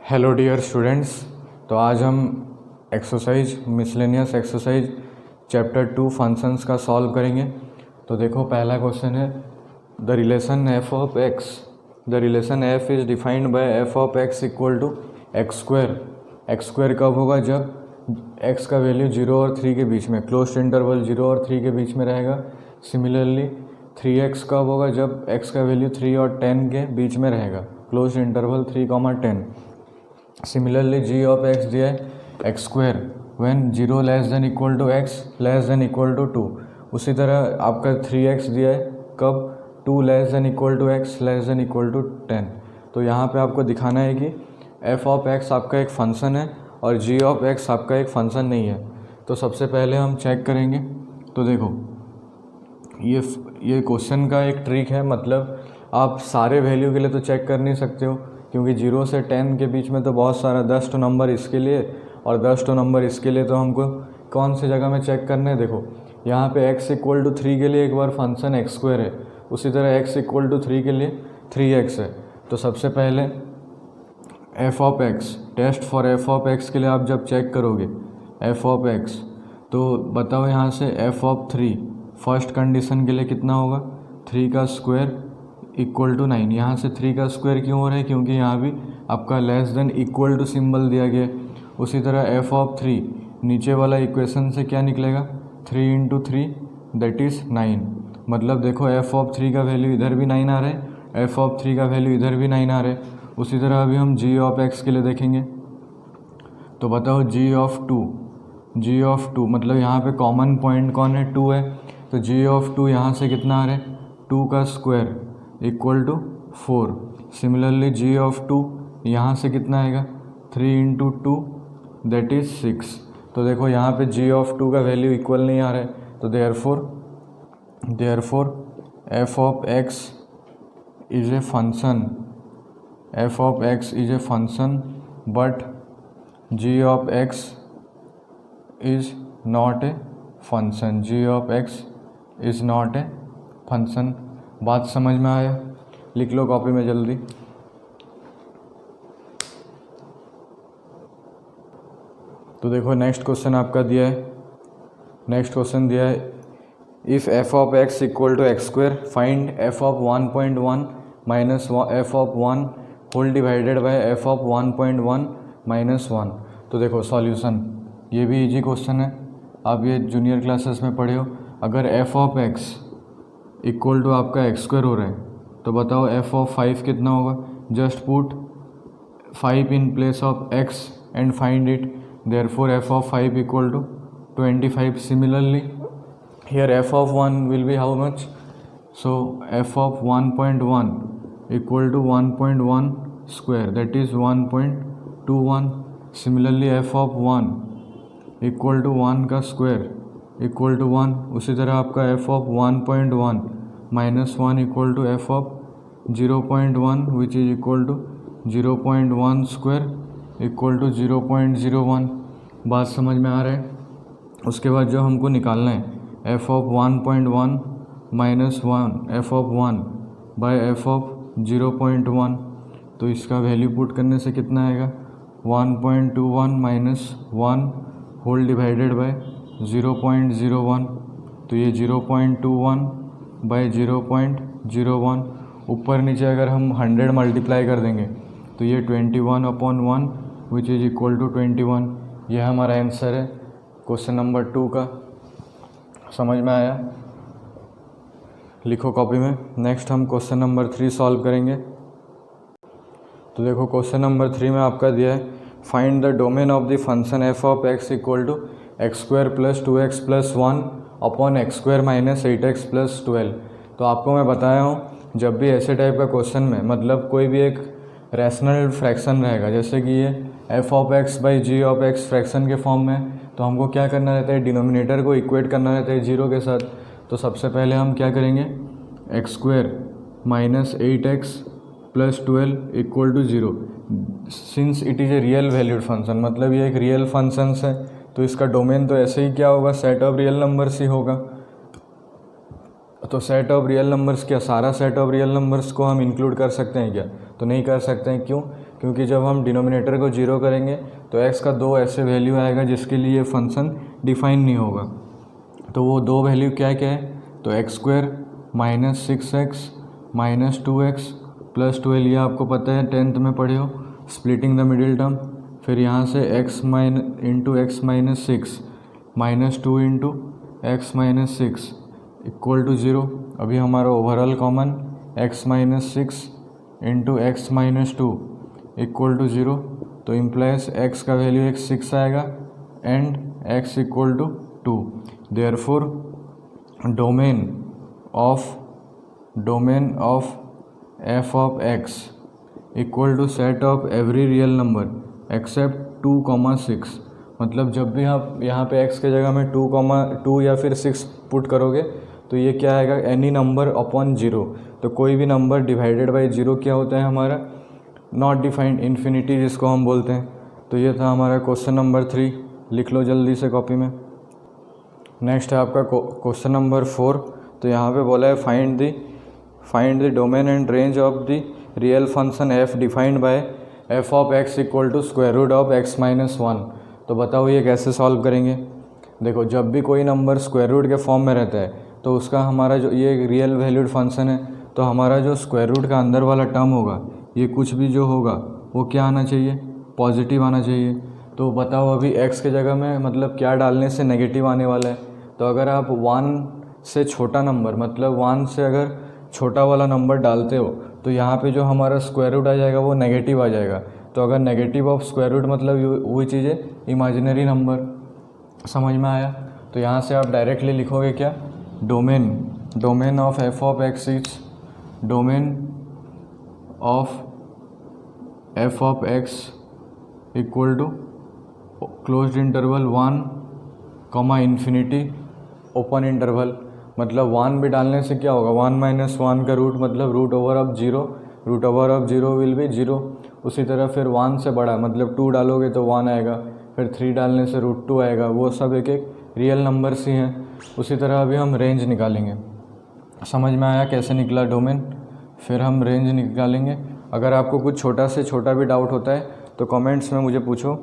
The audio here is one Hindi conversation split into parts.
Hello dear students. तो आज हम मिसलेनियस एक्सरसाइज चैप्टर 2 फंक्शंस का सॉल्व करेंगे। तो देखो पहला क्वेश्चन है the relation F of X, the relation F is defined by F of X equal to X square. X square कब होगा? जब एक्स का वैल्यू 0 और 3 के बीच में, क्लोज्ड इंटरवल 0 और 3 के बीच में रहेगा। सिमिलरली 3x कब होगा? जब x का वैल्यू 3 और 10 के बीच में रहेगा, closed interval 3, 10। Similarly, g of x दिया है X square when 0 less than equal to X less than equal to 2। उसी तरह आपका 3x दिया है कब? 2 less than equal to X less than equal to 10। तो यहाँ पे आपको दिखाना है कि f ऑफ x आपका एक फंक्शन है और g ऑफ x आपका एक फंक्शन नहीं है। तो सबसे पहले हम चेक करेंगे। तो देखो ये क्वेश्चन का एक ट्रिक है, मतलब आप सारे वैल्यू के लिए तो चेक कर नहीं सकते हो, क्योंकि 0 से 10 के बीच में तो बहुत सारा 10 तो नंबर इसके लिए और 10 तो नंबर इसके लिए। तो हमको कौन सी जगह में चेक करना है? देखो यहाँ पे x इक्वल टू 3 के लिए एक बार फंक्शन एक्स स्क्वायर है, उसी तरह x इक्वल टू 3 के लिए 3x है। तो सबसे पहले f of x, test for f of x के लिए आप जब चेक करोगे f ऑफ x, तो बताओ यहाँ से f ऑफ 3 फर्स्ट कंडीशन के लिए कितना होगा? 3 का स्क्वायर इक्वल टू 9। यहाँ से 3 का स्क्वायर क्यों हो रहा है? क्योंकि यहाँ भी आपका less than equal to symbol दिया गया। उसी तरह f ऑफ 3 नीचे वाला इक्वेशन से क्या निकलेगा? 3 इंटू 3 दैट इज़ 9। मतलब देखो f ऑफ 3 का वैल्यू इधर भी 9 आ रहा है, f ऑफ 3 का वैल्यू इधर भी 9 आ रहा है। उसी तरह अभी हम g ऑफ x के लिए देखेंगे। तो बताओ g ऑफ 2 मतलब यहाँ पे कॉमन पॉइंट कौन है? 2 है। तो g ऑफ 2 यहाँ से कितना आ रहा है? 2 का square equal to 4। Similarly g of 2 यहाँ से कितना आएगा? 3 इंटू 2 दैट इज़ 6। तो देखो यहाँ पे g ऑफ 2 का वैल्यू इक्वल नहीं आ रहा है, तो therefore f of x is a function, f of x is a function but g of x is not a function, g of x is not a function. बात समझ में आया? लिख लो कॉपी में जल्दी। तो देखो नेक्स्ट क्वेश्चन आपका दिया है, नेक्स्ट क्वेश्चन दिया है if f of x equal to X square find f of 1.1 minus f of 1 whole divided by f of 1.1 minus 1। तो देखो सॉल्यूशन, ये भी इजी क्वेश्चन है, आप ये जूनियर क्लासेस में पढ़े हो। अगर f of x equal to आपका एक्स स्क्वायर हो रहा है, तो बताओ f ऑफ 5 कितना होगा? Just put 5 in place of x and find it. Therefore f of 5 equal to 25। Similarly here f of 1 will be how much? So f of 1.1 equal to 1.1 square that is 1.21। Similarly f of 1 equal to 1 का स्क्वायर इक्वल टू 1। उसी तरह आपका f of 1.1 minus 1 equal to f of 0.1 which is equal to 0.1 square equal to 0.01। बात समझ में आ रहा है? उसके बाद जो हमको निकालना है f of 1.1 minus 1 f of 1 by f of 0.1, तो इसका वैल्यू पुट करने से कितना आएगा? 1.21 माइनस 1 होल डिवाइडेड बाय 0.01। तो ये 0.21 बाई 0.01, ऊपर नीचे अगर हम 100 मल्टीप्लाई कर देंगे तो ये 21/1 विच इज़ इक्वल टू 21। यह हमारा आंसर है क्वेश्चन नंबर 2 का। समझ में आया? लिखो कॉपी में। नेक्स्ट हम क्वेश्चन नंबर 3 सॉल्व करेंगे। तो देखो क्वेश्चन नंबर 3 में आपका दिया है find the domain of the function f of x equal to X square plus 2x plus 1 upon X square minus 8x plus 12। तो आपको मैं बताया हूँ, जब भी ऐसे टाइप का क्वेश्चन में मतलब कोई भी एक रैशनल फ्रैक्शन रहेगा, जैसे कि ये f of x by g of x fraction के फॉर्म में, तो हमको क्या करना रहता है? डिनोमिनेटर को इक्वेट करना रहता है 0 के साथ। तो सबसे पहले हम क्या करेंगे? X square minus 8x plus 12 equal to 0। Since it is a real valued function, मतलब ये एक रियल फंक्शन है, तो इसका डोमेन तो ऐसे ही क्या होगा? सेट ऑफ रियल नंबर्स ही होगा। तो सेट ऑफ रियल नंबर्स, क्या सारा सेट ऑफ रियल नंबर्स को हम इंक्लूड कर सकते हैं क्या? तो नहीं कर सकते हैं। क्यों? क्योंकि जब हम डिनोमिनेटर को 0 करेंगे तो x का 2 ऐसे वैल्यू आएगा जिसके लिए फंक्शन डिफाइन नहीं होगा। तो वो 2 वैल्यू क्या क्या है, तो x² minus 6x minus 2x plus 12, ये आपको पता है 10th में पढ़े हो, स्प्लिटिंग द मिडिल टर्म। फिर यहाँ से x into X minus 6 minus 2 into X minus 6 equal to 0। अभी हमारा overall common x minus 6 into X minus 2 equal to 0। तो इम्प्लाइज x का वैल्यू 6 आएगा and x equal to 2। Therefore domain of f of x equal to set of every real number except 2,6। मतलब जब भी आप यहाँ पे x के जगह में 2 या फिर 6 पुट करोगे तो ये क्या आएगा, एनी नंबर अपॉन 0। तो कोई भी नंबर डिवाइडेड बाई 0 क्या होता है हमारा, नॉट डिफाइंड, इन्फिनिटी जिसको हम बोलते हैं। तो ये था हमारा क्वेश्चन नंबर 3, लिख लो जल्दी से कॉपी में। नेक्स्ट है आपका क्वेश्चन नंबर 4। तो यहाँ पे बोला है find the domain and range of the real function f defined by f of x equal to square root of x minus 1। तो बताओ ये कैसे सॉल्व करेंगे। देखो जब भी कोई नंबर स्क्वायर रूट के फॉर्म में रहता है तो उसका हमारा जो ये रियल वैल्यूड फंक्शन है, तो हमारा जो स्क्वायर रूट का अंदर वाला टर्म होगा, ये कुछ भी जो होगा वो क्या आना चाहिए, पॉजिटिव आना चाहिए। तो बताओ अभी x के जगह में मतलब क्या डालने से नेगेटिव आने वाला है। तो अगर आप 1 से छोटा नंबर मतलब 1 से अगर छोटा वाला नंबर डालते हो तो यहाँ पे जो हमारा स्क्वायर रूट आ जाएगा वो नेगेटिव आ जाएगा। तो अगर नेगेटिव ऑफ स्क्वायर रूट मतलब वही चीज़ है इमेजिनरी नंबर, समझ में आया। तो यहाँ से आप डायरेक्टली लिखोगे क्या, domain of f of x is domain of f of x equal to closed interval 1 infinity open interval. मतलब 1 भी डालने से क्या होगा, 1 माइनस 1 का रूट मतलब root over of 0, root over of 0 will be 0। उसी तरह फिर 1 से बड़ा मतलब 2 डालोगे तो 1 आएगा, फिर 3 डालने से रूट 2 आएगा। वो सब एक एक रियल नंबर्स ही हैं। उसी तरह अभी हम रेंज निकालेंगे। समझ में आया कैसे निकला डोमेन, फिर हम रेंज निकालेंगे। अगर आपको कुछ छोटा से छोटा भी डाउट होता है तो कमेंट्स में मुझे पूछो।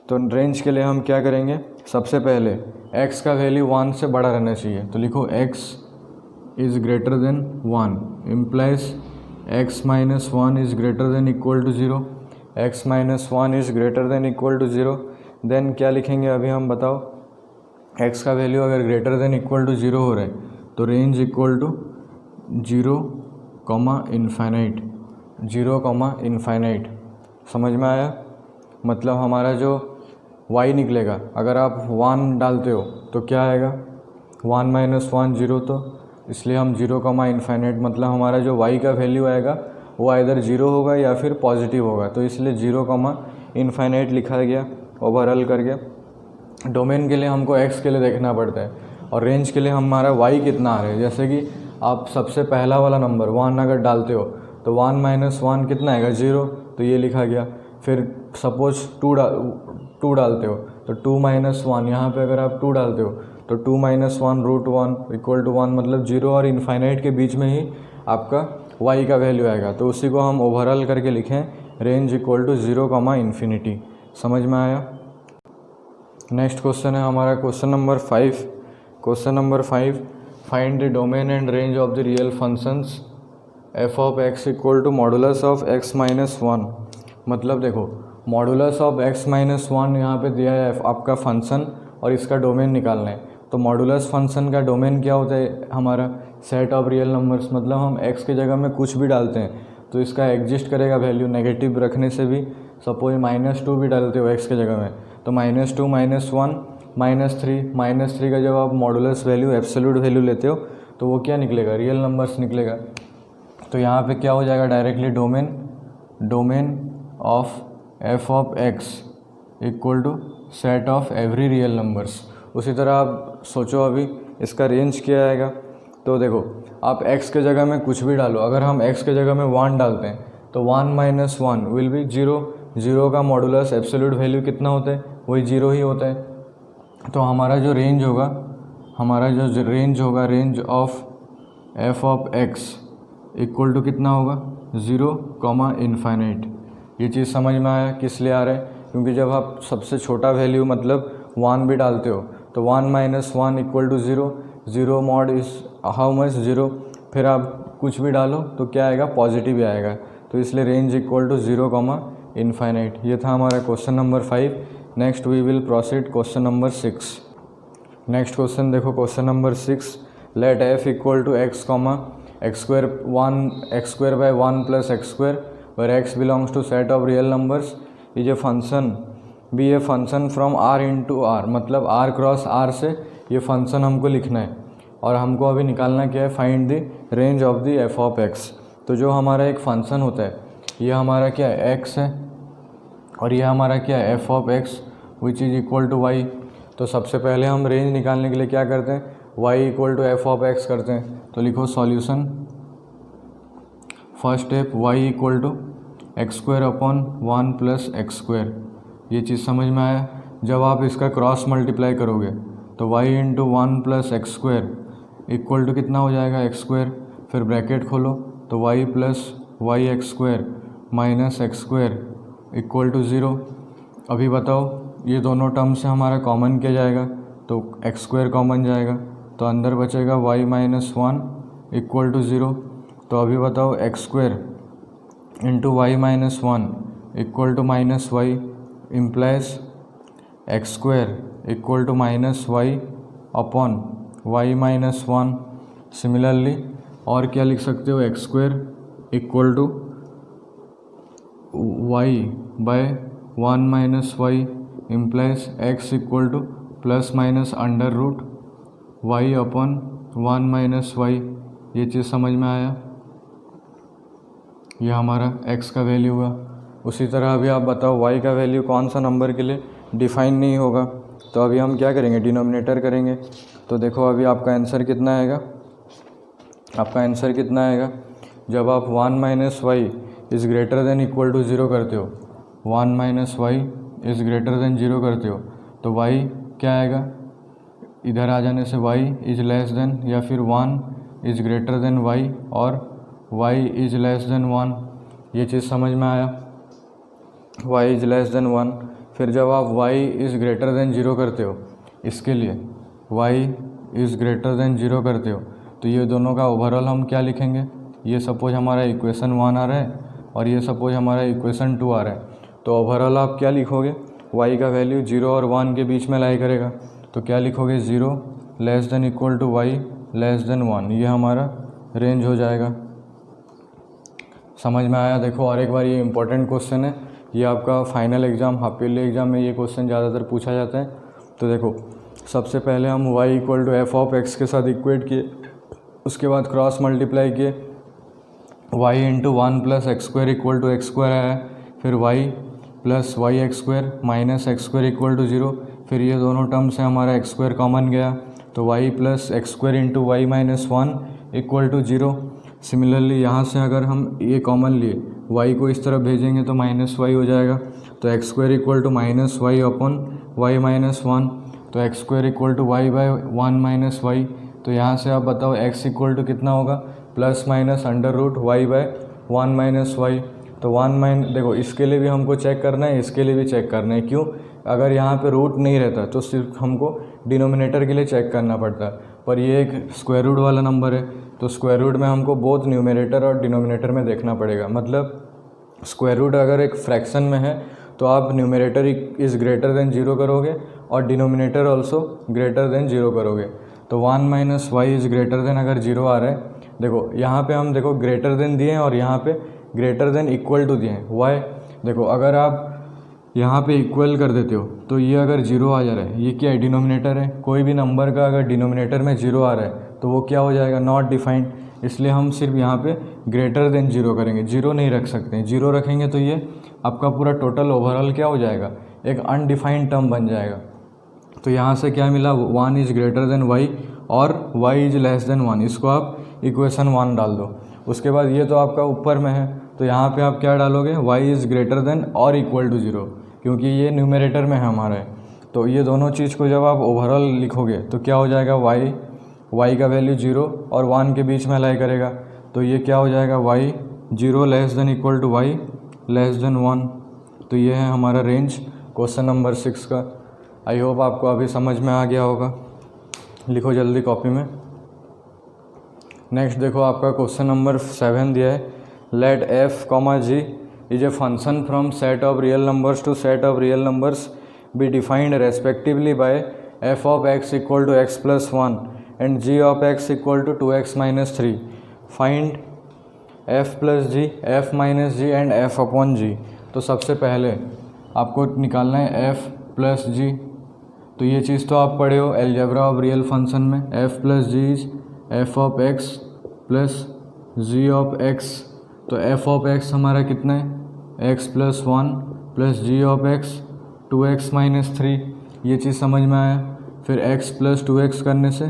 तो रेंज के लिए हम क्या करेंगे, सबसे पहले x का वैल्यू 1 से बड़ा रहना चाहिए। तो लिखो x is greater than 1 implies x minus 1 is greater than equal to 0। x minus 1 is greater than equal to 0। Then क्या लिखेंगे अभी हम बताओ, x का वैल्यू अगर ग्रेटर देन इक्वल टू 0 हो रहा है तो रेंज इक्वल टू 0, इनफाइनाइट। समझ में आया। मतलब हमारा जो y निकलेगा, अगर आप 1 डालते हो तो क्या आएगा, 1 माइनस 1 0, तो इसलिए हम 0, इनफाइनाइट मतलब हमारा जो y का वैल्यू आएगा वो आइदर 0 होगा या फिर पॉजिटिव होगा। तो इसलिए 0, इनफाइनाइट लिखा गया ओवरऑल करके। डोमेन के लिए हमको x के लिए देखना पड़ता है और रेंज के लिए हमारा y कितना आ रहा है। जैसे कि आप सबसे पहला वाला नंबर 1 अगर डालते हो तो 1 माइनस 1 कितना आएगा, 0, तो ये लिखा गया। फिर सपोज 2 डालते हो तो 2 माइनस 1, यहाँ पर अगर आप 2 डालते हो तो 2 माइनस 1 रूट 1 इक्वल टू 1, मतलब 0 और इनफाइनाइट के बीच में ही आपका y का वैल्यू आएगा। तो उसी को हम ओवरऑल करके लिखें, रेंज इक्वल टू 0, इन्फिनिटी। समझ में आया। नेक्स्ट क्वेश्चन है हमारा question number 5। Question number 5, find the domain and range of the real functions f of x equal to modulus of x minus 1। मतलब देखो मॉडुलस ऑफ x माइनस 1 यहाँ पे दिया है आपका फंक्शन और इसका डोमेन निकालना है। तो मॉडुलस फंक्शन का डोमेन क्या होता है हमारा, सेट ऑफ रियल नंबर्स। मतलब हम x के जगह में कुछ भी डालते हैं तो इसका एग्जिस्ट करेगा वैल्यू, नेगेटिव रखने से भी। सपोज -2 भी डालते हो x के जगह में तो -2, -1, -3 का जब आप मॉडुलस वैल्यू एब्सोल्यूट वैल्यू लेते हो तो वो क्या निकलेगा, रियल नंबर्स निकलेगा। तो यहाँ पे क्या हो जाएगा directly, domain of f of x equal to set of every real numbers. उसी तरह आप सोचो अभी इसका रेंज क्या आएगा। तो देखो आप x के जगह में कुछ भी डालो, अगर हम x के जगह में 1 डालते हैं तो 1 माइनस 1 विल बी 0। 0 का मॉडुलस एब्सोल्यूट वैल्यू कितना होता है, वही 0 ही होता है। तो हमारा जो रेंज होगा, range of f of x equal to कितना होगा, 0, इनफाइनाइट। ये चीज़ समझ में आया किस लिए आ रहा है, क्योंकि जब आप सबसे छोटा वैल्यू मतलब 1 भी डालते हो तो 1 minus 1 equal to 0, 0 mod is how much 0, फिर आप कुछ भी डालो तो क्या आएगा, पॉजिटिव ही आएगा। तो इसलिए रेंज इक्वल टू 0, इनफाइनाइट। ये था हमारा question number 5। Next we will proceed question number 6। Next question देखो, question number 6, let f equal to x x by 1 plus x square where x belongs to set of real numbers is a function be a function from r into r, मतलब r क्रॉस r से ये फंक्शन हमको लिखना है और हमको अभी निकालना क्या है, find the range of the f of x। तो जो हमारा एक फंक्शन होता है ये हमारा क्या है, x है, और ये हमारा क्या है, f of x which is equal to y। तो सबसे पहले हम रेंज निकालने के लिए क्या करते हैं, y equal to f of x करते हैं। तो लिखो solution, first step y equal to X square upon 1 plus x square. ये चीज़ समझ में आया। जब आप इसका क्रॉस मल्टीप्लाई करोगे तो y into 1 plus x square equal to कितना हो जाएगा, एक्स स्क्वायर, फिर ब्रैकेट खोलो तो y plus Y X square minus X square equal to 0। अभी बताओ ये दोनों टर्म से हमारा कॉमन किया जाएगा तो एक्स स्क्वायर कॉमन जाएगा, तो अंदर बचेगा y माइनस 1 इक्वल टू 0। तो अभी बताओ X square into Y minus 1 equal to minus Y implies X square equal to minus Y upon Y minus 1। Similarly और क्या लिख सकते हो, X square equal to Y by 1 minus Y implies X equal to plus minus under root Y upon 1 minus Y. ये चीज़ समझ में आया, ये हमारा x का वैल्यू हुआ। उसी तरह अभी आप बताओ y का वैल्यू कौन सा नंबर के लिए डिफाइन नहीं होगा, तो अभी हम क्या करेंगे, डिनोमिनेटर करेंगे। तो देखो अभी आपका आंसर कितना आएगा, आपका आंसर कितना आएगा, जब आप 1 minus Y is greater than equal to 0 करते हो, 1 minus Y is greater than 0 करते हो तो y क्या आएगा, इधर आ जाने से y इज़ लेस देन या फिर 1 इज़ ग्रेटर देन y और y इज़ लेस देन 1। ये चीज़ समझ में आया, y इज़ लेस देन 1। फिर जब आप y इज़ ग्रेटर देन 0 करते हो, इसके लिए y इज़ ग्रेटर देन 0 करते हो तो ये दोनों का ओवरऑल हम क्या लिखेंगे, ये सपोज हमारा इक्वेशन 1 आ रहा है और ये सपोज हमारा इक्वेशन 2 आ रहा है। तो ओवरऑल आप क्या लिखोगे, y का वैल्यू 0 और 1 के बीच में लाई करेगा तो क्या लिखोगे, 0 less than equal to y less than 1। ये हमारा रेंज हो जाएगा। समझ में आया। देखो और एक बार ये इंपॉर्टेंट क्वेश्चन है, ये आपका final exam, half yearly exam में ये क्वेश्चन ज़्यादातर पूछा जाता है। तो देखो सबसे पहले हम y equal to F of X के साथ इक्वेट किए, उसके बाद क्रॉस मल्टीप्लाई किए, y into 1 plus x square equal to X square आया, फिर y plus Y X square minus X square equal to 0, फिर ये दोनों टर्म से हमारा एक्स स्क्वायर कॉमन गया तो y plus x square into Y minus 1 equal to 0। Similarly यहाँ से अगर हम ये कॉमन लिए y को इस तरफ भेजेंगे तो माइनस वाई हो जाएगा, तो X square equal to minus Y upon Y minus 1, तो X square equal to Y by 1 minus Y. तो यहाँ से आप बताओ x इक्वल टू कितना होगा, plus minus under root Y by 1 minus Y. तो 1 देखो इसके लिए भी हमको चेक करना है, इसके लिए भी चेक करना है। क्यों, अगर यहाँ पे रूट नहीं रहता तो सिर्फ हमको डिनोमिनेटर के लिए चेक करना पड़ता, पर ये एक स्क्वायर रूट वाला नंबर है तो स्क्वायर रूट में हमको बोथ न्यूमरेटर और डिनोमिनेटर में देखना पड़ेगा। मतलब स्क्वायर रूट अगर एक फ्रैक्शन में है तो आप न्यूमरेटर इज़ ग्रेटर देन 0 करोगे और डिनोमिनेटर ऑल्सो ग्रेटर देन 0 करोगे। तो 1 minus Y is greater than अगर 0 आ रहा है, देखो यहाँ पे हम देखो ग्रेटर देन दिए हैं और यहाँ पे ग्रेटर देन इक्वल टू दिए हैं। वाई देखो अगर आप यहाँ पे इक्वल कर देते हो तो ये अगर 0 आ जा रहा है, ये क्या है, डिनोमिनेटर है। कोई भी नंबर का अगर डिनोमिनेटर में 0 आ रहा है तो वो क्या हो जाएगा, नॉट डिफाइंड। इसलिए हम सिर्फ यहाँ पे ग्रेटर देन 0 करेंगे, 0 नहीं रख सकते हैं। 0 रखेंगे तो ये आपका पूरा टोटल ओवरऑल क्या हो जाएगा, एक अनडिफाइंड टर्म बन जाएगा। तो यहाँ से क्या मिला, 1 इज़ ग्रेटर देन वाई और y इज़ लेस देन 1। इसको आप इक्वेशन 1 डाल दो। उसके बाद ये तो आपका ऊपर में है तो यहाँ पे आप क्या डालोगे, y इज़ ग्रेटर देन और इक्वल टू 0, क्योंकि ये न्यूमरेटर में है हमारे। तो ये दोनों चीज़ को जब आप ओवरऑल लिखोगे तो क्या हो जाएगा, y का वैल्यू 0 और 1 के बीच में लाई करेगा तो ये क्या हो जाएगा, y 0 less than equal to y less than 1। तो ये है हमारा रेंज क्वेश्चन नंबर 6 का। आई होप आपको अभी समझ में आ गया होगा। लिखो जल्दी कॉपी में। नेक्स्ट देखो आपका क्वेश्चन नंबर 7 दिया है, let f, g is a function from set of real numbers to set of real numbers be defined respectively by f of x equal to x plus 1 and g of x equal to 2x minus 3। Find f plus g, f minus g and f upon g. तो सबसे पहले आपको निकालना है f प्लस जी। तो ये चीज़ तो आप पढ़े हो अलजेब्रा ऑफ रियल फंक्शन में, f plus G is f of x plus g of x। तो f ऑफ x हमारा कितना है, x plus 1 plus g of x 2x minus 3। ये चीज़ समझ में आया। फिर x प्लस 2x करने से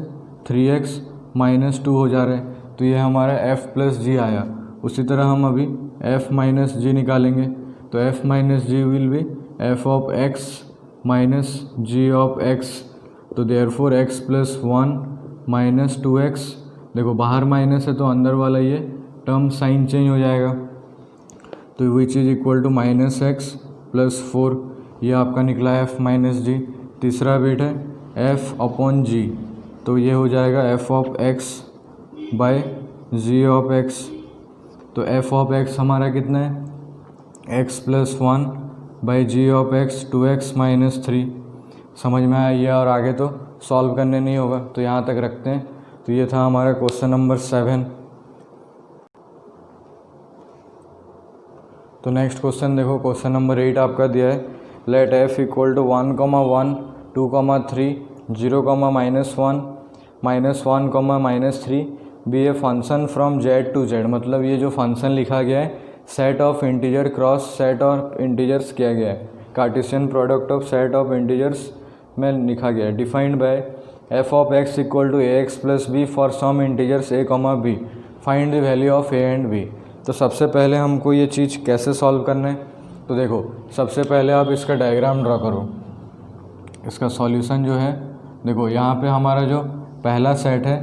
3x माइनस 2 हो जा रहा है, तो ये हमारा f प्लस जी आया। उसी तरह हम अभी f माइनस जी निकालेंगे। तो f minus G will be f of x minus g of x। तो therefore x plus 1 minus 2x, देखो बाहर माइनस है तो अंदर वाला ये टर्म साइन चेंज हो जाएगा। तो which is equal to minus X plus 4। ये आपका निकला है f माइनस जी। तीसरा बिट है f अपॉन जी। तो ये हो जाएगा f of x by g of x। तो f ऑफ x हमारा कितना है, x plus 1 by G of x 2x minus 3। समझ में आया ये, और आगे तो सॉल्व करने नहीं होगा, तो यहाँ तक रखते हैं। तो ये था हमारा क्वेश्चन नंबर 7। तो नेक्स्ट क्वेश्चन देखो, क्वेश्चन नंबर 8 आपका दिया है, let f equal to 1, 1, 2, 3, 0, -1, -1, -3 be a function from z to z। मतलब ये जो फंक्शन लिखा गया है set of integer cross set of integers किया गया है, Cartesian product of set of integers में लिखा गया है। Defined by f of x equal to ax plus b for some integers a, b। Find the value of a and b। तो सबसे पहले हमको ये चीज़ कैसे सॉल्व करना है, तो देखो सबसे पहले आप इसका डायग्राम ड्रा करो। इसका सॉल्यूशन जो है, देखो यहाँ पे हमारा जो पहला सेट है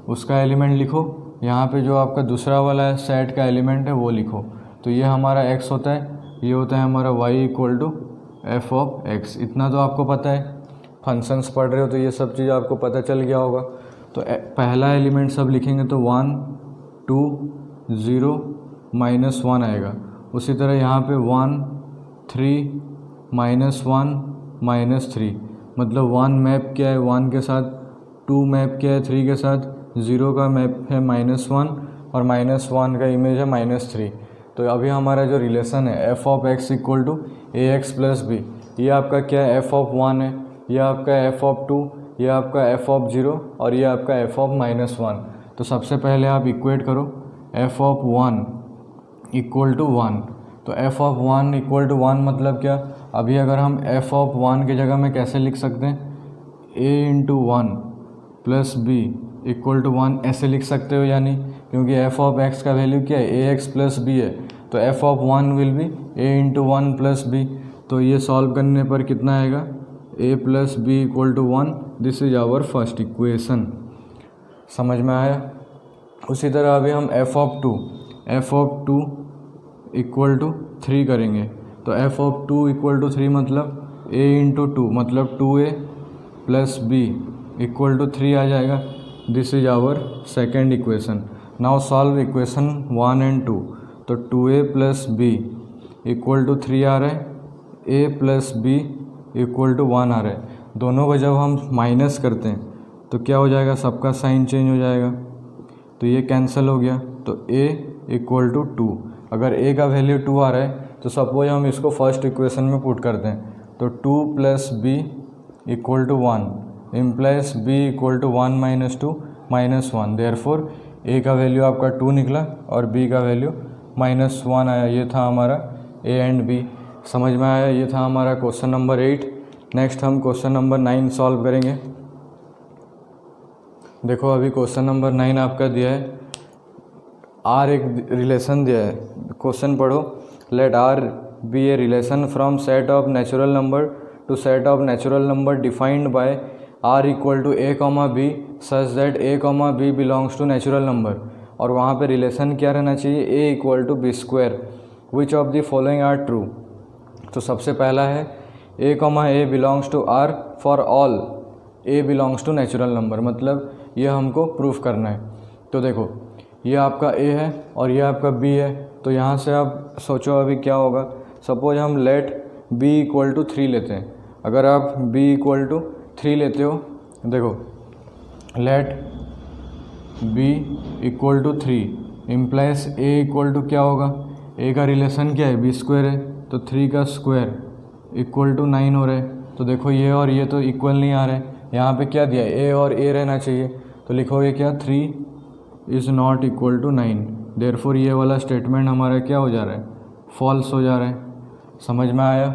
उसका एलिमेंट लिखो, यहाँ पे जो आपका दूसरा वाला सेट का एलिमेंट है वो लिखो। तो ये हमारा x होता है, ये होता है हमारा y equal to f of x। इतना तो आपको पता है, फंक्शंस पढ़ रहे हो तो ये सब चीज़ आपको पता चल गया होगा। तो पहला एलिमेंट सब लिखेंगे तो 1, 2, 0, -1 आएगा। उसी तरह यहाँ पे 1, 3, -1, -3। मतलब 1 मैप क्या है 1 के साथ, 2 मैप क्या है 3 के साथ, 0 का मैप है -1 और -1 का इमेज है -3। तो अभी हमारा जो रिलेशन है f of x equal to ax plus b, ये आपका क्या है f ऑफ 1 है, ये आपका f ऑफ 2, ये आपका f ऑफ 0 और ये आपका f ऑफ -1। तो सबसे पहले आप इक्वेट करो f ऑफ 1 इक्वल टू 1। तो f ऑफ 1 इक्वल टू 1 मतलब क्या, अभी अगर हम f ऑफ 1 की जगह में कैसे लिख सकते हैं, a into 1 plus b equal to 1 ऐसे लिख सकते हो या नहीं, क्योंकि f ऑफ x का वैल्यू क्या है ax प्लस b है। तो f of 1 will be a into 1 plus b। तो ये सॉल्व करने पर कितना आएगा, a plus b equal to 1। This is our first equation. समझ में आया। उसी तरह अभी हम f ऑफ 2 इक्वल टू 3 करेंगे। तो f ऑफ 2 इक्वल टू 3 मतलब a इंटू 2 मतलब 2a plus b equal to 3 आ जाएगा। This is our second equation. Now solve equation 1 and 2। तो 2a plus b equal to 3 आ रहा है, a plus b equal to 1 आ रहा है। दोनों को जब हम माइनस करते हैं तो क्या हो जाएगा, सबका साइन चेंज हो जाएगा। तो ये कैंसिल हो गया। तो a इक्वल टू 2। अगर a का वैल्यू 2 आ रहा है तो सपोज हम इसको फर्स्ट इक्वेशन में पुट करते हैं। तो 2 plus b equal to 1 implies b equal to 1 minus 2 -1। Therefore a का वैल्यू आपका 2 निकला और b का वैल्यू -1 आया। ये था हमारा a एंड b। समझ में आया। ये था हमारा क्वेश्चन नंबर 8। नेक्स्ट हम क्वेश्चन नंबर 9 सॉल्व करेंगे। देखो अभी क्वेश्चन नंबर 9 आपका दिया है, r एक रिलेशन दिया है। क्वेश्चन पढ़ो, let r be a relation from set of natural number to set of natural number defined by r equal to a, b such that a, b belongs to natural number. और वहाँ पे रिलेशन क्या रहना चाहिए, a equal to b square. Which of the following are true. तो सबसे पहला है a comma a belongs to R for all a belongs to natural number, मतलब ये हमको प्रूफ करना है। तो देखो ये आपका ए है और ये आपका बी है, तो यहाँ से आप सोचो अभी क्या होगा। सपोज हम लेट बी इक्वल टू 3 लेते हैं। अगर आप बी इक्वल टू 3 लेते हो, देखो let b equal to 3 implies a equal to क्या होगा, ए का रिलेशन क्या है, बी स्क्वायर है, तो 3 का स्क्वायर इक्वल टू 9 हो रहा है। तो देखो ये और ये तो इक्वल नहीं आ रहे, यहाँ पे क्या दिया है, ए और ए रहना चाहिए, तो लिखोगे क्या 3 is not equal to 9, therefore ये वाला स्टेटमेंट हमारा क्या हो जा रहा है, फॉल्स हो जा रहा है। समझ में आया।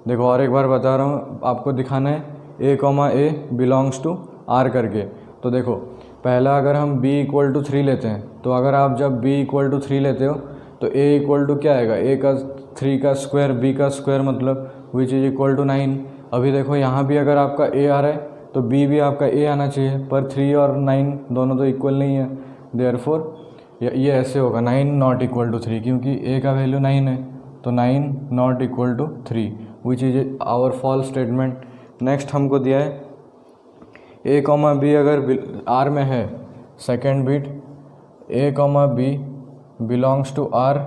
देखो और एक बार बता रहा हूँ, आपको दिखाना है a comma a belongs to R करके। तो देखो पहला अगर हम b इक्वल टू 3 लेते हैं, तो अगर आप जब b इक्वल टू 3 लेते हो तो a इक्वल टू क्या आएगा, a का 3 का स्क्वायर b का स्क्वायर मतलब विच इज़ इक्वल टू 9। अभी देखो यहाँ भी अगर आपका a आ रहा है तो b भी आपका a आना चाहिए, पर 3 और 9 दोनों तो इक्वल नहीं है, देयरफॉर ये ऐसे होगा 9 नॉट इक्वल टू 3, क्योंकि a का वैल्यू 9 है, तो 9 not equal to 3 which is our false statement. Next हमको दिया है ए कॉमा बी अगर आर में है, second bit a comma b belongs to R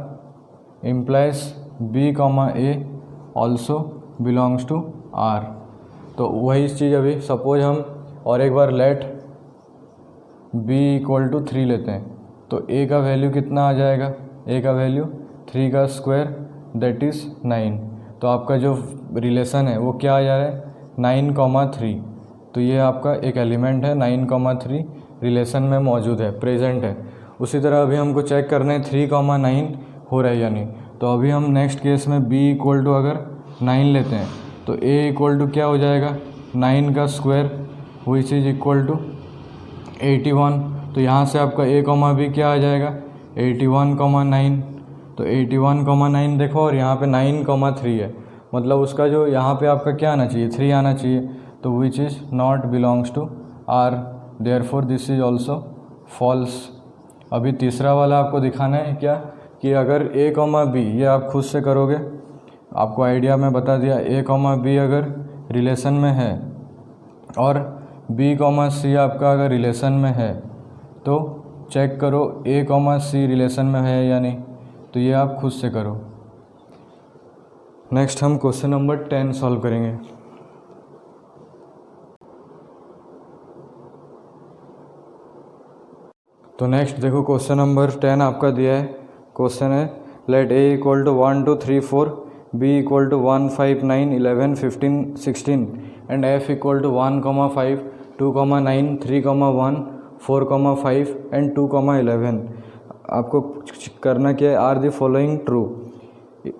implies b comma a also belongs to R. तो वही चीज़ अभी सपोज हम और एक बार लेट बी इक्वल टू 3 लेते हैं, तो ए का वैल्यू कितना आ जाएगा, ए का वैल्यू 3 का स्क्वायर दैट इज़ 9। तो आपका जो रिलेशन है वो क्या आ जा रहा है, 9,3। तो ये आपका एक एलिमेंट है 9,3 रिलेशन में मौजूद है, प्रेजेंट है। उसी तरह अभी हमको चेक करना है 3,9 हो रहा है या नहीं। तो अभी हम नेक्स्ट केस में b इक्वल टू अगर 9 लेते हैं तो a इक्वल टू क्या हो जाएगा, 9 का square which is equal to 81। तो यहाँ से आपका a कॉमा b क्या आ जाएगा, 81,9। तो 81,9 देखो, और यहाँ पे 9,3 है, मतलब उसका जो यहाँ पे आपका क्या आना चाहिए, 3 आना चाहिए, तो which is not belongs to R, therefore this is also false. अभी तीसरा वाला आपको दिखाना है क्या, कि अगर ए कॉमा बी, ये आप खुद से करोगे, आपको आइडिया में बता दिया, ए कॉमा बी अगर रिलेशन में है और बी कॉमा सी आपका अगर रिलेशन में है, तो चेक करो ए कॉमा सी रिलेशन में है या नहीं। तो ये आप खुद से करो। नेक्स्ट हम क्वेश्चन नंबर 10 सॉल्व करेंगे। तो नेक्स्ट देखो क्वेश्चन नंबर 10 आपका दिया है। क्वेश्चन है let A equal to 1 2 3 4, B equal to 1 5 9 11 15 16 and f equal to 1,5 2,9 3,1 4,5 and 2,11। आपको करना क्या है, आर द फॉलोइंग ट्रू,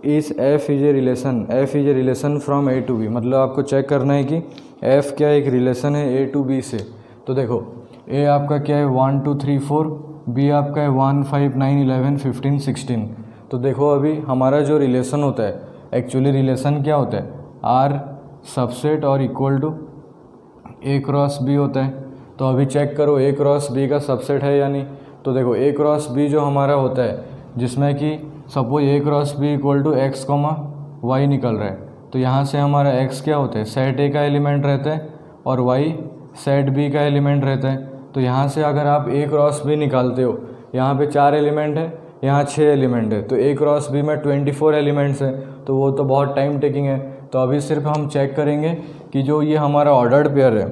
इस f is a relation, f is a relation from A to B, मतलब आपको चेक करना है कि एफ क्या एक रिलेशन है ए टू बी से। तो देखो ए आपका क्या है 1 2 3 4, बी आपका है 1 5 9 11 15 16। तो देखो अभी हमारा जो रिलेशन होता है, एक्चुअली रिलेशन क्या होता है, R subset or equal to A cross B होता है। तो अभी चेक करो ए क्रॉस बी का सबसेट है या नहीं। तो देखो ए क्रॉस बी जो हमारा होता है, जिसमें कि suppose A cross B equal to x comma y निकल रहा है, तो यहाँ से हमारा एक्स क्या होता है, सेट ए का एलिमेंट रहता है और वाई सेट बी का एलिमेंट रहता है। तो यहाँ से अगर आप ए क्रॉस बी निकालते हो, यहाँ पे 4 एलिमेंट है, यहाँ 6 एलिमेंट है, तो ए क्रॉस बी में 24 एलिमेंट्स है, तो वो तो बहुत टाइम टेकिंग है। तो अभी सिर्फ हम चेक करेंगे कि जो ये हमारा ऑर्डर्ड पेयर है,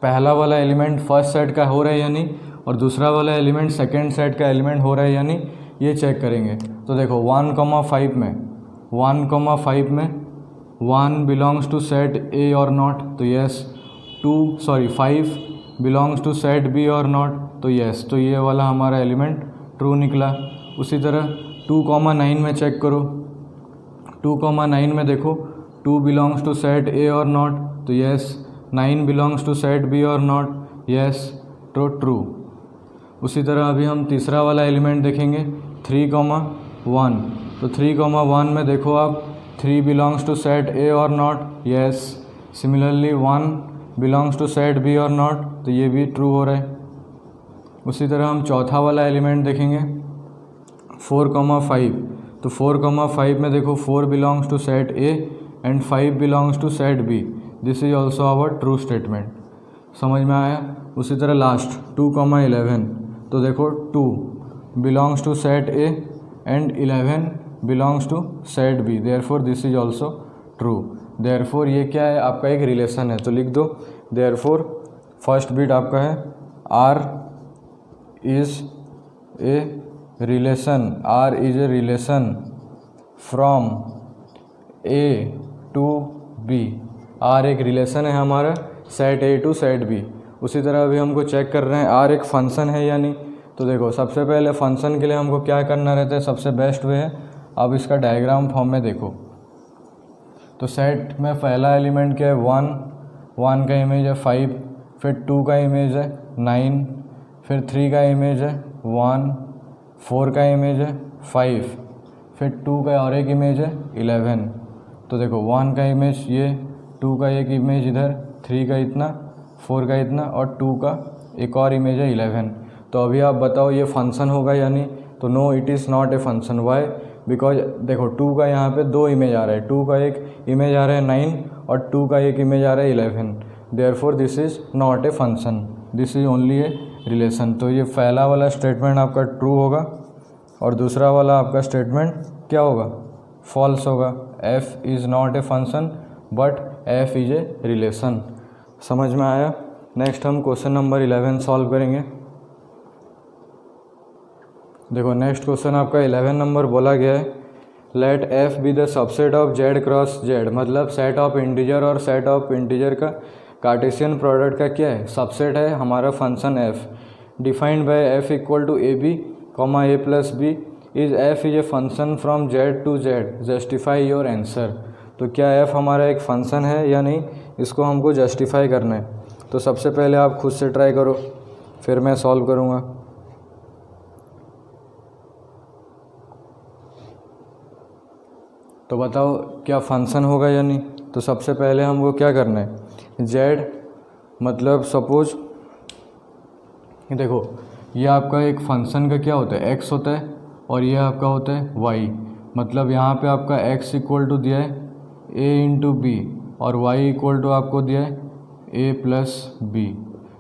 पहला वाला एलिमेंट फर्स्ट सेट का हो रहा है या नहीं, और दूसरा वाला एलिमेंट सेकेंड सेट का एलिमेंट हो रहा है या नहीं, ये चेक करेंगे। तो देखो 1,5 में 1 belongs to set A or not, तो yes. 5 belongs to set B or not, तो यस। तो ये वाला हमारा एलिमेंट ट्रू निकला। उसी तरह 2,9 में चेक करो, 2,9 में देखो 2 belongs to set A or not, तो yes. 9 belongs to set B or not, yes, तो ट्रू। उसी तरह अभी हम तीसरा वाला एलिमेंट देखेंगे 3,1, तो 3,1 में देखो आप 3 belongs to set A or not, yes. Similarly 1 belongs to set B or not, तो ये भी ट्रू हो रहा है। उसी तरह हम चौथा वाला एलिमेंट देखेंगे 4,5, तो 4,5 में देखो 4 belongs to set A and 5 belongs to set B, this is also our true statement. समझ में आया। उसी तरह लास्ट 2,11, तो देखो 2 belongs to set A and 11 belongs to set B, therefore this is also true. Therefore ये क्या है, आपका एक रिलेशन है, तो लिख दो देयरफॉर फर्स्ट बिट आपका है R is a relation, R is a relation from A to B, R एक रिलेशन है हमारा set A to set B. उसी तरह अभी हमको चेक कर रहे हैं आर एक फंक्शन है या नहीं। तो देखो सबसे पहले फंक्शन के लिए हमको क्या करना रहता है, सबसे बेस्ट वे है, अब इसका डायग्राम फॉर्म में देखो। तो सेट में पहला एलिमेंट क्या है 1 का इमेज है 5, फिर 2 का इमेज है 9, फिर 3 का इमेज है 1, 4 का इमेज है 5, फिर 2 का और एक इमेज है 11। तो देखो 1 का इमेज ये, 2 का एक इमेज इधर, 3 का इतना, 4 का इतना और 2 का एक और इमेज है 11। तो अभी आप बताओ ये फंक्शन होगा या नहीं। तो no it is not a function. Why? Because देखो 2 का यहाँ पे 2 इमेज आ रहा है, 2 का एक इमेज आ रहा है 9 और 2 का एक इमेज आ रहा है 11, therefore this is not a function, this is only a relation. तो ये पहला वाला स्टेटमेंट आपका ट्रू होगा और दूसरा वाला आपका स्टेटमेंट क्या होगा, फॉल्स होगा। F is not a function but F is a relation. समझ में आया। नेक्स्ट हम क्वेश्चन नंबर 11 सॉल्व करेंगे। देखो नेक्स्ट क्वेश्चन आपका 11 नंबर बोला गया है let f be the subset of Z cross Z, मतलब सेट ऑफ इंटीजर और सेट ऑफ इंटीजर का कार्टेशियन प्रोडक्ट का क्या है, सबसेट है हमारा function f, defined by f equal to a b comma a plus b, is f is a function from Z to Z, justify your answer. तो क्या एफ हमारा एक फंक्शन है या नहीं, इसको हमको जस्टिफाई करना है। तो सबसे पहले आप खुद से ट्राई करो, फिर मैं सॉल्व करूँगा। तो बताओ क्या फंक्शन होगा या नहीं। तो सबसे पहले हमको क्या करना है, z मतलब सपोज देखो ये आपका एक फंक्शन का क्या होता है x होता है और ये आपका होता है y, मतलब यहाँ पे आपका x इक्वल टू दिया है a इंटू बी और y इक्वल टू आपको दिया है a प्लस बी।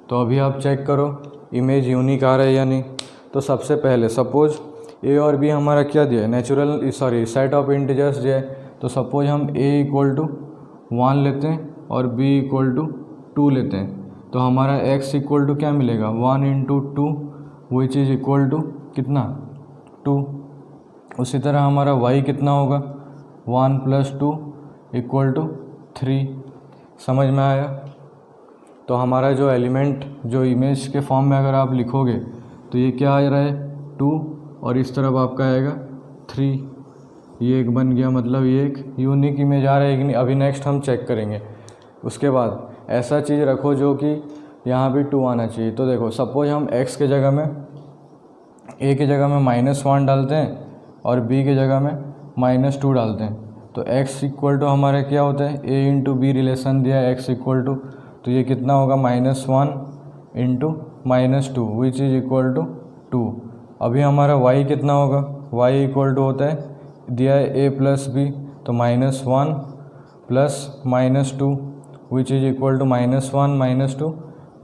तो अभी आप चेक करो इमेज यूनिक आ रहा है या नहीं। तो सबसे पहले सपोज ए और बी हमारा क्या दिया है, नेचुरल सेट ऑफ इंटीजर्स दिया है। तो सपोज हम a इक्वल टू 1 लेते हैं और b इक्वल टू 2 लेते हैं, तो हमारा x इक्वल टू क्या मिलेगा 1 into 2 which is equal to कितना 2। उसी तरह हमारा y कितना होगा 1 प्लस 2 इक्वल टू 3। समझ में आया। तो हमारा जो एलिमेंट जो इमेज के फॉर्म में अगर आप लिखोगे तो ये क्या आ रहा है 2 और इस तरफ आपका आएगा 3, ये एक बन गया, मतलब ये एक यूनिक इमेज आ रहा है कि नहीं। अभी नेक्स्ट हम चेक करेंगे। उसके बाद ऐसा चीज़ रखो जो कि यहाँ भी 2 आना चाहिए। तो देखो सपोज हम x के जगह में a की जगह में -1 डालते हैं और b की जगह में -2 डालते हैं, तो x इक्वल टू हमारा क्या होता है a इंटू बी रिलेशन दिया है x इक्वल टू, तो ये कितना होगा -1 into -2 which is equal to 2। अभी हमारा y कितना होगा, y इक्वल टू होता है दिया है a प्लस बी, तो -1 plus -2 which is equal to -1 -2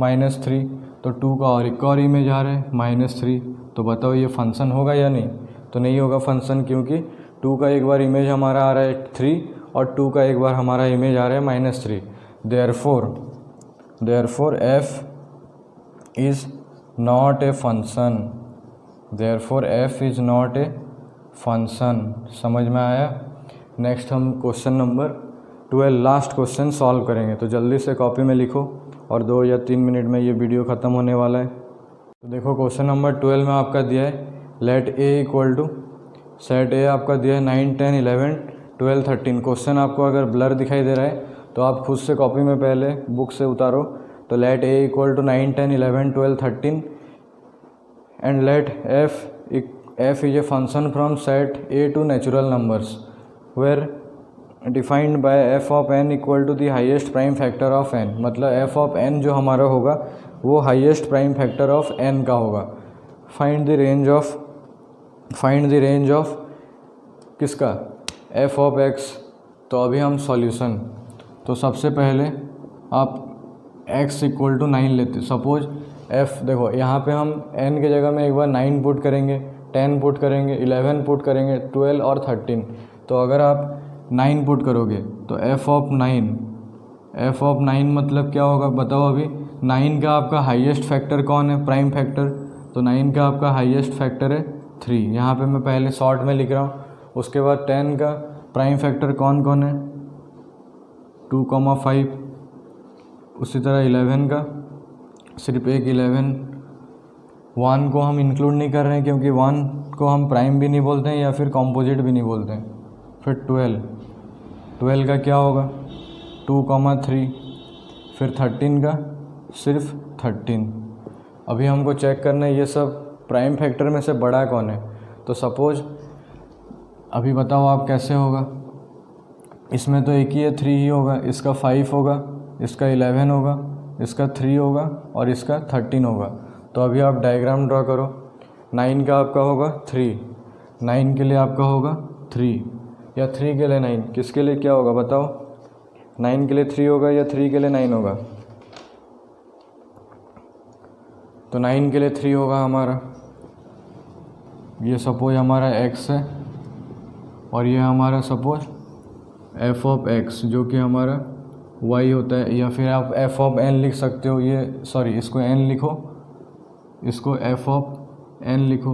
-3। तो 2 का और एक और इमेज आ रहा है -3। तो बताओ ये फंक्शन होगा या नहीं। तो नहीं होगा फंक्शन, क्योंकि 2 का एक बार इमेज हमारा आ रहा है 3 और 2 का एक बार हमारा इमेज आ रहा है -3। Therefore f is not a function, therefore f is not a function. समझ में आया। नेक्स्ट हम question number 12 last question solve करेंगे। तो जल्दी से कॉपी में लिखो और 2 या 3 मिनट में ये वीडियो ख़त्म होने वाला है। तो देखो क्वेश्चन नंबर 12 में आपका दिया है let a equal to set a आपका दिया है 9 10 11 12 13। क्वेश्चन आपको अगर ब्लर दिखाई दे रहा है तो आप खुद से कॉपी में पहले बुक से उतारो। तो let a equal to 9 10 11 12 13 and let f is a function from set a to natural numbers where defined by f of n equal to the highest prime factor of n, मतलब f of n जो हमारा होगा वो highest prime factor of n का होगा। find the range of किसका, एफ ऑफ एक्स। तो अभी हम सॉल्यूशन, तो सबसे पहले आप x इक्वल टू 9 लेते, सपोज f देखो यहाँ पे हम n के जगह में एक बार 9 पुट करेंगे, 10 पुट करेंगे, 11 पुट करेंगे, 12 और 13। तो अगर आप 9 पुट करोगे तो f ऑफ 9 मतलब क्या होगा बताओ। अभी 9 का आपका हाईएस्ट फैक्टर कौन है, प्राइम फैक्टर, तो 9 का आपका हाईएस्ट फैक्टर है 3। यहाँ पे मैं पहले शॉर्ट में लिख रहा हूँ। उसके बाद 10 का प्राइम फैक्टर कौन कौन है, 2,5। उसी तरह 11 का सिर्फ एक 11, 1 को हम इंक्लूड नहीं कर रहे हैं क्योंकि 1 को हम प्राइम भी नहीं बोलते हैं या फिर कॉम्पोजिट भी नहीं बोलते हैं। फिर 12 का क्या होगा 2,3। फिर 13 का सिर्फ 13। अभी हमको चेक करना है ये सब प्राइम फैक्टर में से बड़ा कौन है। तो सपोज अभी बताओ आप कैसे होगा, इसमें तो एक ही है 3 ही होगा, इसका 5 होगा, इसका 11 होगा, इसका 3 होगा और इसका 13 होगा। तो अभी आप डायग्राम ड्रॉ करो। 9 का आपका होगा 3, 9 के लिए आपका होगा 3 या 3 के लिए 9, किसके लिए क्या होगा बताओ। 9 के लिए 3 होगा या 3 के लिए 9 होगा, तो 9 के लिए 3 होगा हमारा। ये सपोज हमारा x है और ये हमारा सपोज f ऑफ x जो कि हमारा y होता है, या फिर आप f ऑफ n लिख सकते हो। ये सॉरी इसको n लिखो, इसको f ऑफ n लिखो।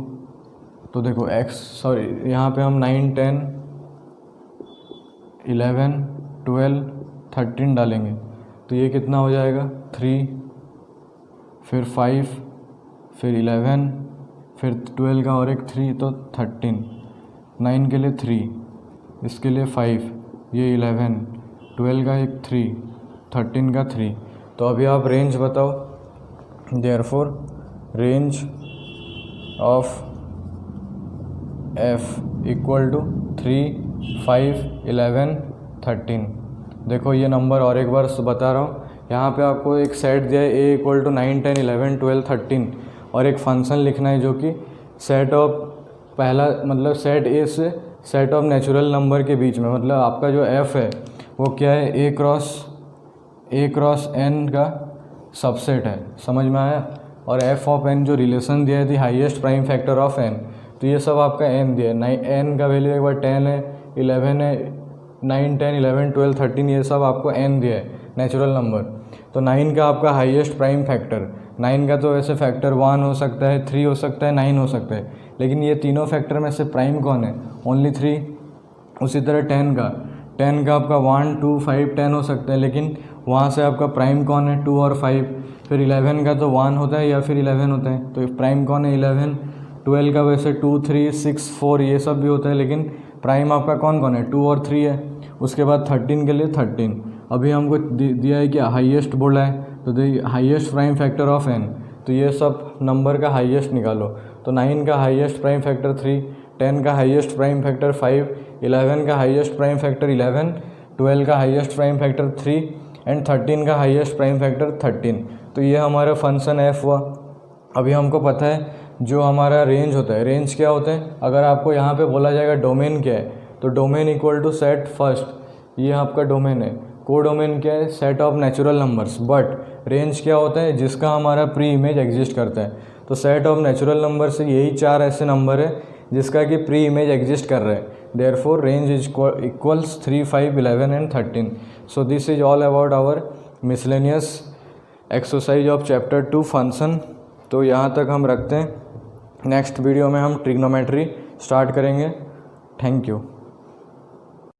तो देखो x सॉरी यहाँ पे हम 9, 10, 11, 12, 13 डालेंगे तो ये कितना हो जाएगा 3, फिर 5, फिर 11, फिर 12 का और एक 3 तो 13। 9 के लिए 3, इसके लिए 5, ये 11, 12 का एक 3, 13 का 3। तो अभी आप रेंज बताओ। Therefore range of f equal to 3, 5, 11, 13। देखो ये नंबर और एक बार बता रहा हूँ। यहाँ पे आपको एक सेट दिया है a इक्वल टू 9, 10, 11, 12, 13 और एक फंक्शन लिखना है जो कि सेट ऑफ पहला मतलब सेट a से सेट ऑफ नेचुरल नंबर के बीच में, मतलब आपका जो f है वो क्या है a क्रॉस n का सबसेट है, समझ में आया। और f ऑफ n जो रिलेशन दिया है थी highest prime factor of n, तो ये सब आपका n दिया है। n का वैल्यू एक बार 10 है, 11 है, 9, 10, 11, 12, 13 ये सब आपको n दिया है नेचुरल नंबर। तो 9 का आपका हाईएस्ट प्राइम फैक्टर, 9 का तो वैसे फैक्टर 1 हो सकता है, 3 हो सकता है, 9 हो सकता है, लेकिन ये तीनों फैक्टर में से प्राइम कौन है, ओनली 3। उसी तरह 10 का आपका 1, 2, 5, 10 हो सकता है, लेकिन वहाँ से आपका प्राइम कौन है 2 और 5। फिर 11 का तो 1 होता है या फिर 11 होता है, तो प्राइम कौन है 11। 12 का वैसे 2, 3, 6, 4 ये सब भी होता है, लेकिन प्राइम आपका कौन है 2 और 3 है। उसके बाद 13 के लिए 13। अभी हमको दिया है कि हाईएस्ट बोला है, तो highest prime factor of n, तो ये सब नंबर का हाईएस्ट निकालो। तो 9 का हाईएस्ट प्राइम फैक्टर 3, 10 का हाईएस्ट प्राइम फैक्टर 5, 11 का हाईएस्ट प्राइम फैक्टर 11, 12 का हाईएस्ट प्राइम फैक्टर 3 एंड 13 का हाईएस्ट प्राइम फैक्टर 13। तो ये हमारा फंक्शन f हुआ। अभी हमको पता है जो हमारा रेंज होता है, रेंज क्या होता है, अगर आपको यहाँ पे बोला जाएगा डोमेन क्या है, तो domain equal to set first, ये आपका डोमेन है। कोडोमेन क्या है, set of natural numbers. But range क्या होता है, जिसका हमारा प्री इमेज एग्जिस्ट करता है। तो सेट ऑफ नेचुरल नंबर से यही 4 ऐसे नंबर है जिसका कि प्री इमेज एग्जिस्ट कर रहा है। Therefore range is equals 3, 5, 11 and 13। So this is all about our miscellaneous exercise of chapter 2 function. तो यहाँ तक हम रखते हैं। नेक्स्ट वीडियो में हम ट्रिग्नोमेट्री स्टार्ट करेंगे। Thank you.